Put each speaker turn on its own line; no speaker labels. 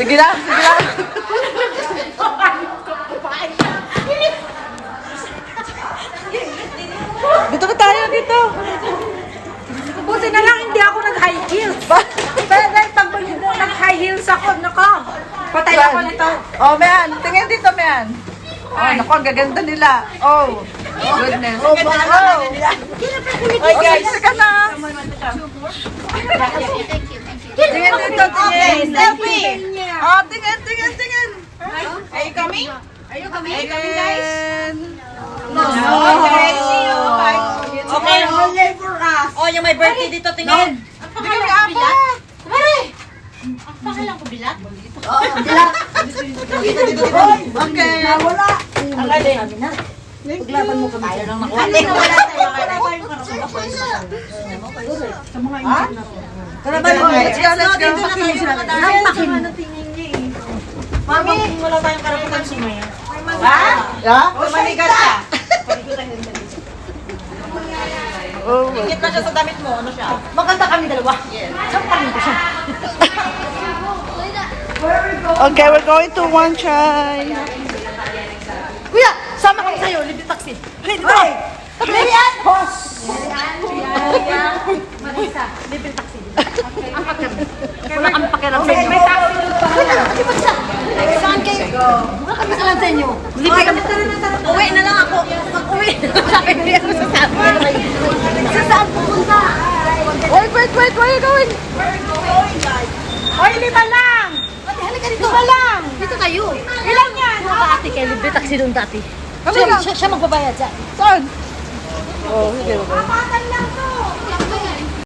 Sige lang, sige lang. Dito na tayo, dito.
Buti na lang hindi ako nag-high heels. Pero dahil pag nag-high heels ako, nako, patay ako nito.
Oh, Mayan. Tingin dito, Mayan. Oh, naku, ang gaganda nila. Oh, goodness. Oh, wow. Ay, guys, saka na. Tingin dito, tingin. Oh, tingin, tingin, tingin.
Are you coming? Are you coming?
Guys.
Okay, see you. Bye. Okay, only for us.
Oh, yung may birthday dito, tingin.
Tingin nga po.
Pangalan ko bilat?
Okay.
Wala.
Ang galing. Paglaban mo kami. Ayaw lang nakuha. Wala tayong
Let's go, let's go.
Mami, wala tayong karaputan sumaya.
Ha?
Yeah?
Manigas ka.
Oh,
Ingit na siya sa damit mo. Ano siya? Maganda kami dalawa. Yes. Sampalin ko siya.
okay, we're going to one try.
Kuya, sama kami sa'yo. Libre taxi. Dito.
Lilian! Boss!
Marisa, libre taxi. Ang pakiram. Wala kami pakiram sa inyo.
May taxi doon pa.
Saan kayo? Wala kami kalan sa inyo. Libre kami. Uwi na lang ako. Pag-uwi. Sabi ko yan sa sabi. Sa saan pupunta?
Wait, wait, wait, where are you going?
Hoy, 5 lang!
Ate, halika dito.
5 lang!
Dito tayo.
Ilan yan?
Ano ba ate kayo? Libre taxi doon dati.
Halika.
Siya magbabayad dyan.
Saan? Oh, sige, okay.
Kapatan lang to!